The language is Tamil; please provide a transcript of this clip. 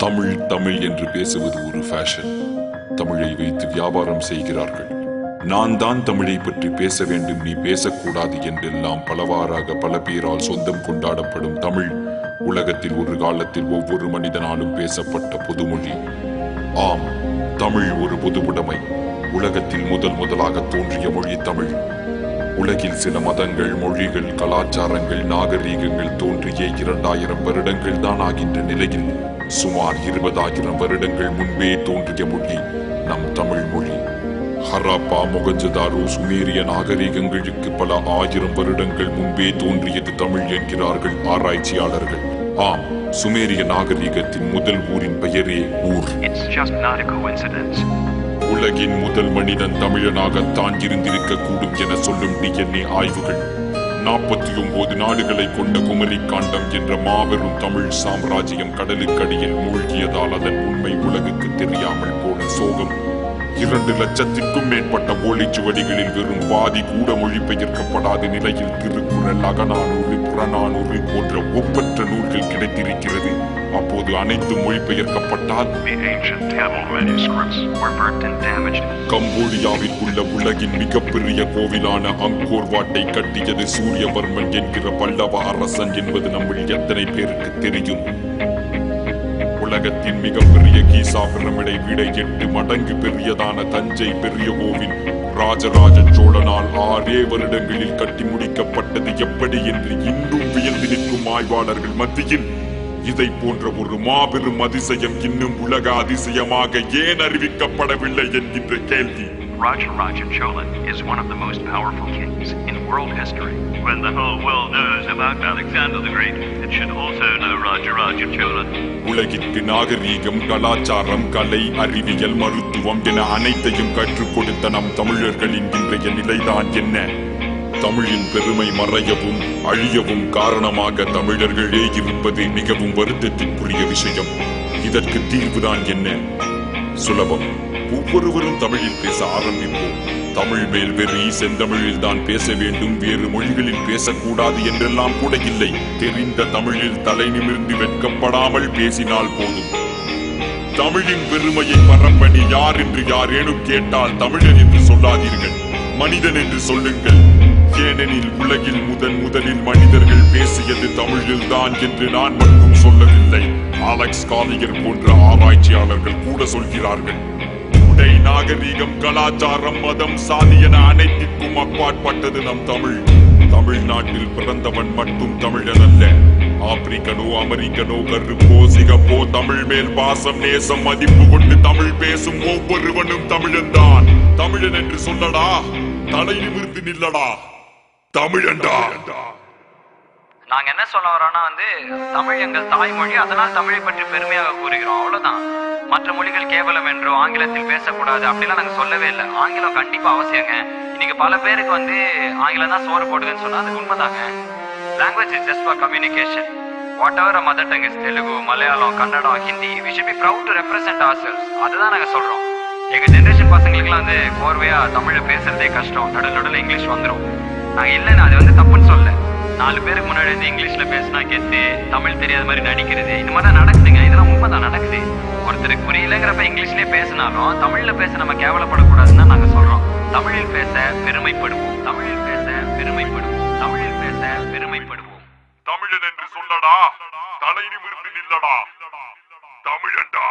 தமிழ் தமிழ் என்று பேசுவது ஒரு ஃபேஷன். தமிழை வைத்து வியாபாரம் செய்கிறார்கள். நான் தான் தமிழை பற்றி பேச வேண்டும், நீ பேசக்கூடாது என்றெல்லாம் பலவாறாக பல பேரால் சொந்தம் கொண்டாடப்படும் தமிழ் உலகத்தில் ஒரு காலத்தில் ஒவ்வொரு மனிதனாலும் பேசப்பட்ட பொதுமொழி. ஆம், தமிழ் ஒரு பொதுவுடைமை. உலகத்தில் முதலாக தோன்றிய மொழி தமிழ். உலகில் சில மதங்கள், மொழிகள், கலாச்சாரங்கள், நாகரீகங்கள் தோன்றிய 2000 வருடங்கள் தான் ஆகின்ற நிலையில் சுமார் 20,000 வருடங்கள் முன்பே தோன்றிய மொழி நம் தமிழ் மொழி. ஹராப்பா, மொகஞ்சதாரோ, சுமேரிய நாகரீகங்களுக்கு பல 1000 வருடங்கள் முன்பே தோன்றியது தமிழ் என்கிறார்கள் ஆராய்ச்சியாளர்கள். ஆம், சுமேரிய நாகரீகத்தின் முதல் ஊரின் பெயரே ஊர். உலகின் முதல் மனிதன் தமிழனாகத்தான் இருந்திருக்க கூடும் என சொல்லும் DNA ஆய்வுகள் 49 நாடுகளை கொண்ட குமரி காண்டம் என்ற மாபெரும் தமிழ் சாம்ராஜ்யம் கடலுக்கடியில் மூழ்கியதால் அதன் உண்மை உலகுக்கு தெரியாமல் போன சோகம். 2 லட்சத்திற்கும் மேற்பட்ட ஓலைச்சுவடிகளில் வெறும் பாதி கூட மொழிபெயர்க்கப்படாத நிலையில் திருக்குறள், அகநானூறு, புறநானூறு போன்ற ஒப்பற்ற நூல்கள் கிடைத்திருக்கிறது. அப்போது அனைத்து மொழிபெயர்க்கப்பட்டால் கம்போடியாவில் உள்ள உலகின் மிகப்பெரிய கோவிலான அங்கோர் வாட்டை கட்டியது சூரியவர்மன் என்கிற பல்லவ அரசன் என்பது நம்மில் எத்தனை பேருக்கு தெரியும்? உலகத்தின் மிகப்பெரிய கீசா பிரமிடை விட 8 மடங்கு பெரியதான தஞ்சை பெரிய கோவில் ராஜராஜ சோழனால் 6 வருடங்களில் கட்டி முடிக்கப்பட்டது எப்படி என்று இன்னும் வியந்து நிற்கும் ஆய்வாளர்கள் மத்தியில் இதை போன்ற ஒரு மாபெரும் அதிசயம் இன்னும் உலக அதிசயமாக ஏன் அறிவிக்கப்படவில்லை என்கின்ற கேள்வி. Rajaraja Chola is one of the most powerful kings in world history. When the whole world knows about Alexander the Great, it should also know Rajaraja Chola. உலகிற்கு நாகரீகம், கலாச்சாரம், கலை, அறிவியல், மருத்துவம் என அனைத்தையும் கற்றுக் கொடுத்த நம் தமிழர்களின் இன்றைய நிலைதான் என்ன? தமிழின் பெருமை மறையவும் அழியவும் காரணமாக தமிழர்களே இருப்பது மிகவும் வருத்தத்திற்குரிய விஷயம். இதற்கு தீர்வுதான் என்ன? சுலபம். ஒவ்வொருவரும் தமிழில் பேச ஆரம்பிப்போம். தமிழ் மேல் வெறி, செந்தமிழில் தான் பேச வேண்டும், வேறு மொழிகளில் பேசக்கூடாது என்றெல்லாம் கூட இல்லை. தெரிந்த தமிழில் தலை நிமிர்ந்து வெட்கப்படாமல் பேசினால் போதும். தமிழின் பெருமையை பரப்பணி யார் என்று யாரேனும் கேட்டால் தமிழன் என்று சொல்லாதீர்கள், மனிதன் என்று சொல்லுங்கள். ஏனெனில் உலகில் முதலில் மனிதர்கள் பேசியது தமிழில் தான் என்று நான் மட்டும் சொல்லவில்லை, அலெக்ஸ் காலியர் போன்ற ஆராய்ச்சியாளர்கள் கூட சொல்கிறார்கள். உடை, நாகரீகம், கலாச்சாரம், மதம், சாதி என அனைத்திற்கும் அப்பாற்பட்டது நம் தமிழ். தமிழ்நாட்டில் பிறந்தவன் மட்டும் தமிழன் அல்ல. ஆப்பிரிக்கனோ, அமெரிக்கனோ, கருப்போ, சிகப்போ, தமிழ் மேல் பாசம், நேசம், மதிப்பு கொண்டு தமிழ் பேசும் ஒவ்வொருவனும் தமிழன் தான். தமிழன் என்று சொல்லடா, தலை நிமிர்ந்து நில்லடா, தமிழன்டா. நாங்க என்ன சொல்ல வரோம்னா தமிழ் எங்கள் தாய்மொழி, அதனால் தமிழை பற்றி பெருமையாக கூறுகிறோம், அவ்வளவுதான். மற்ற மொழிகள் கேவலம் என்றோ ஆங்கிலத்தில் பேசக்கூடாது அப்படிலாம் நாங்க சொல்லவே இல்லை. ஆங்கிலம் கண்டிப்பா அவசியங்க. இன்னைக்கு பல பேருக்கு ஆங்கிலம் தான் சோறு போடுதுன்னு சொன்னா அது உண்மைதாங்க. Language is just for communication. Whatever our mother tongue is, Telugu, Malayalam, Kannada, Hindi, we should be proud to represent ourselves. அதுதான் நாங்க சொல்றோம். எங்க ஜெனரேஷன் பசங்களுக்குலாம் கோர்வையா தமிழை பேசுறதே கஷ்டம், நடுவில் இங்கிலீஷ் வந்துடும். நாங்க இல்லைன்னா அது தப்புன்னு சொல்ல. 4 பேருக்கு முன்னாடி இங்கிலீஷ்ல பேசினா கெத்து, தமிழ் தெரியாத மாதிரி நடிக்கிறது, இந்த மாதிரி தான் நடக்குதுங்க. இதெல்லாம் உண்மைதான் நடக்குது. ஒருத்தருக்கு புரியலங்கிறப்ப இங்கிலீஷ்லயே பேசினாலும் தமிழ்ல பேச நம்ம கேவலப்படக்கூடாதுன்னு நாங்க சொல்றோம். தமிழில் பேச பெருமைப்படுவோம், தமிழில் பேச பெருமைப்படுவோம், தமிழில் பேச பெருமைப்படுவோம். தமிழன் என்று சொல்லடா, தலை நிமிர்ந்து நில்லடா, தமிழன்டா.